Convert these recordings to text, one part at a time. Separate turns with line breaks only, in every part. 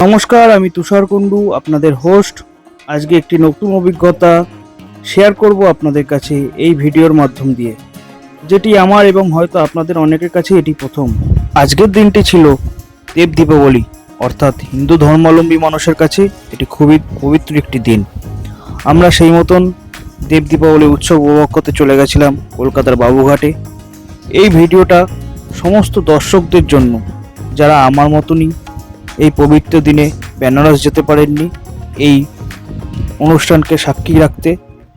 নমস্কার, আমি তুষার কুণ্ডু, আপনাদের হোস্ট। আজকে একটি নতুন অভিজ্ঞতা শেয়ার করব আপনাদের কাছে এই ভিডিওর মাধ্যম দিয়ে, যেটি আমার এবং হয়তো আপনাদের অনেকের কাছে এটি প্রথম। আজকের দিনটি ছিল দেব দীপাবলি, অর্থাৎ হিন্দু ধর্মাবলম্বী মানুষের কাছে এটি খুবই পবিত্র একটি দিন। আমরা সেই মতন দেব দীপাবলি উৎসব উপভোগ করতে চলে গেছিলাম কলকাতার বাবুঘাটে। এই ভিডিওটা সমস্ত দর্শকদের জন্য যারা আমার মতনই এই পবিত্র দিনে বেনারস যেতে পারেননি, এই অনুষ্ঠানকে সাক্ষী রাখতে,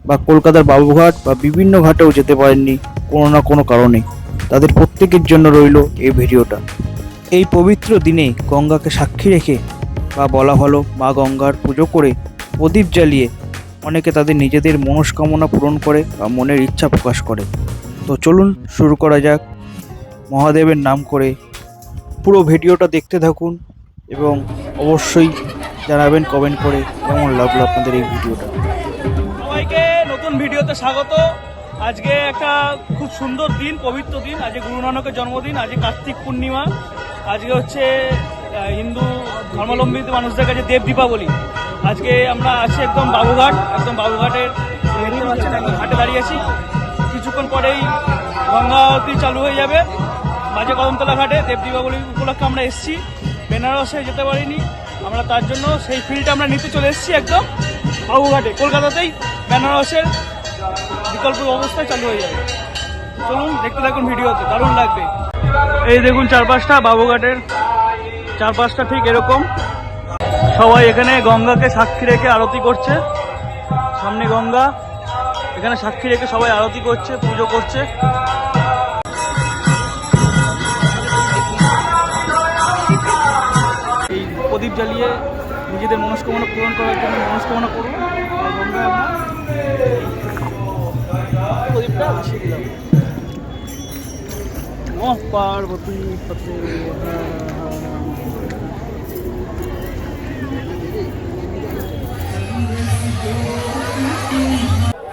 বা কলকাতার বাবুঘাট বা বিভিন্ন ঘাটেও যেতে পারেননি কোনো না কোনো কারণে, তাদের প্রত্যেকের জন্য রইল এই ভিডিওটা। এই পবিত্র দিনে গঙ্গাকে সাক্ষী রেখে, বা বলা ভালো মা গঙ্গার পুজো করে, প্রদীপ জ্বালিয়ে অনেকে তাদের নিজেদের মনস্কামনা পূরণ করে বা মনের ইচ্ছা প্রকাশ করে। তো চলুন শুরু করা যাক মহাদেবের নাম করে। পুরো ভিডিওটা দেখতে থাকুন এবং অবশ্যই জানাবেন কমেন্ট করে কেমন লাগলো আপনাদের এই ভিডিওটা।
সবাইকে নতুন ভিডিওতে স্বাগত। আজকে একটা খুব সুন্দর দিন, পবিত্র দিন। আজকে গুরু নানকের জন্মদিন, আজকে কার্তিক পূর্ণিমা। আজকে হচ্ছে হিন্দু ধর্মাবলম্বী মানুষদের কাছে দেব দীপাবলি। আজকে আমরা আছি একদম বাবুঘাটের দেখতে পাচ্ছেন, একদম ঘাটে দাঁড়িয়ে আছি। কিছুক্ষণ পরেই গঙ্গা আরতি চালু হয়ে যাবে মাঝে কদমতলা ঘাটে। দেব দীপাবলি উপলক্ষে আমরা এসেছি, বেনারসে যেতে পারিনি আমরা, তার জন্য সেই ফিলটা আমরা নিতে চলে এসেছি একদম বাবুঘাটে। কলকাতাতেই বেনারসের বিকল্প অবস্থায় চালু হয়ে যাবে। চলুন দেখতে থাকুন ভিডিওতে, দারুণ লাগবে। এই দেখুন চারপাশটা, বাবুঘাটের চারপাশটা ঠিক এরকম। সবাই এখানে গঙ্গাকে সাক্ষী রেখে আরতি করছে। সামনে গঙ্গা, এখানে সাক্ষী রেখে সবাই আরতি করছে, পুজো করছে। এই প্রদীপ জ্বালিয়ে নিজেদের মনস্কামনা পূরণ করার জন্য মনস্কামনা করুন। আর গঙ্গায় আমরা প্রদীপটা বসিয়ে দিলাম। নমঃ পার্বতী পতে।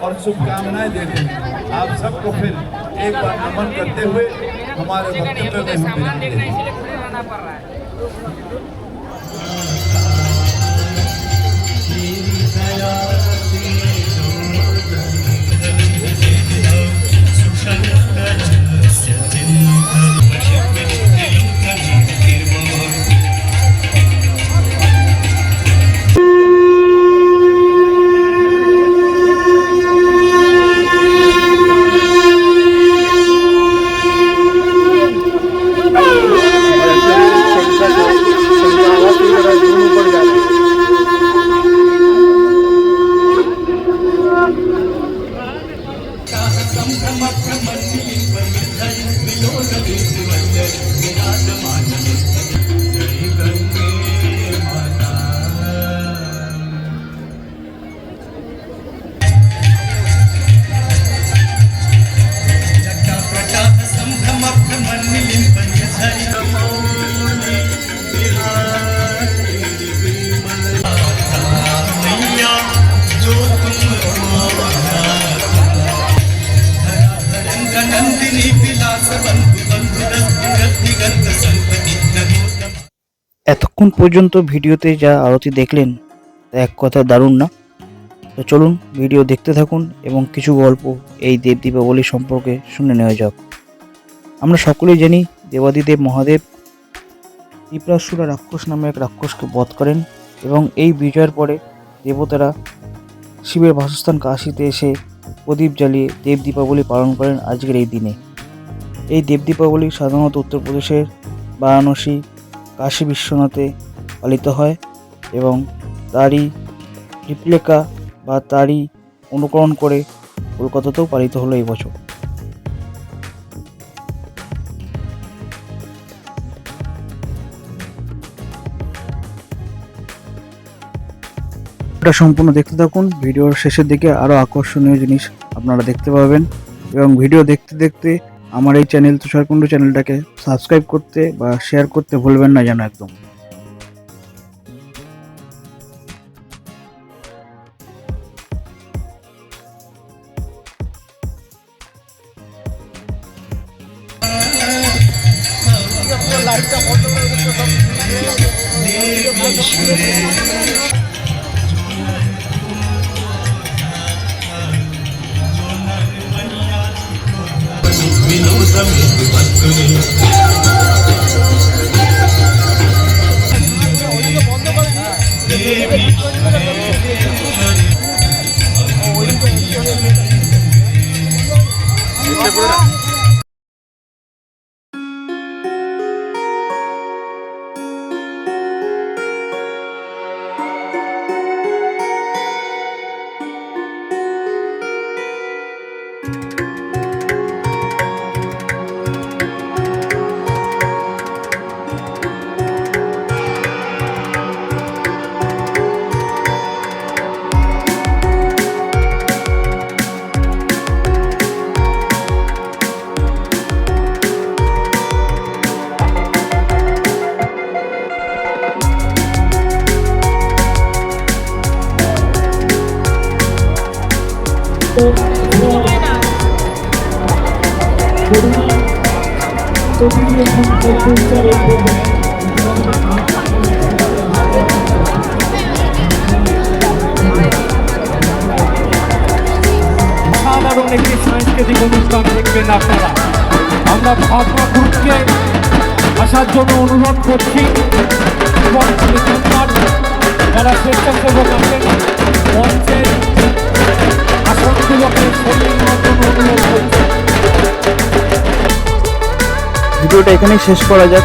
और शुभकामनाएं देते हैं आप सबको। फिर एक बार नमन करते हुए हमारे वक्तव्य में हम विराम देते हैं।
এতক্ষণ পর্যন্ত ভিডিওতে যা আরতি দেখলেন তা এক কথায় দারুণ না? তো চলুন ভিডিও দেখতে থাকুন এবং কিছু গল্প এই দেব দীপাবলি সম্পর্কে শুনে নেওয়া যাক। আমরা সকলেই জানি দেবাদিদেব মহাদেব ত্রিপুরাসুরা রাক্ষস নামে এক রাক্ষসকে বধ করেন, এবং এই বিজয়ের পরে দেবতারা শিবের বাসস্থান কাশীতে এসে প্রদীপ জ্বালিয়ে দেব দীপাবলি পালন করেন আজকের এই দিনে। এই দেব দীপাবলি সাধারণত উত্তরপ্রদেশের বারাণসী, কাশী বিশ্বনাথে পালিত হয়, এবং তারই রিপ্লিকা বা তারই অনুকরণ করে কলকাতাতেও পালিত হলো এই বছর। এটা সম্পূর্ণ দেখতে থাকুন। ভিডিওর শেষের দিকে আরও আকর্ষণীয় জিনিস আপনারা দেখতে পাবেন, এবং ভিডিও দেখতে দেখতে আমার এই চ্যানেল তুষার কুণ্ডু চ্যানেলটাকে সাবস্ক্রাইব করতে বা শেয়ার করতে ভুলবেন না যেন একদম।
লাইটটা বন্ধ করে দিচ্ছে সব।
সাধারণ একটি সাংস্কৃতিক অনুষ্ঠান দেখবেন আপনারা। আমরা ভাবনা গ্রুপকে আসার জন্য অনুরোধ করছি এবং যারা স্বেচ্ছাসেবক আছেন মঞ্চের আসনগুলোকে সরিয়ে নেওয়ার জন্য অনুরোধ করছি।
ভিডিওটা এখানেই শেষ করা যাক।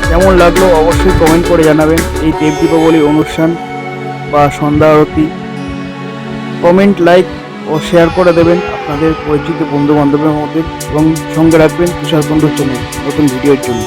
কেমন লাগলো অবশ্যই কমেন্ট করে জানাবেন। এই দেব দীপাবলি অনুষ্ঠান বা সন্ধ্যা আরতি কমেন্ট, লাইক ও শেয়ার করে দেবেন আপনাদের পরিচিত বন্ধু বান্ধবের মধ্যে এবং সঙ্গে রাখবেন তুষার কুণ্ডু চ্যানেল নতুন ভিডিওর জন্য।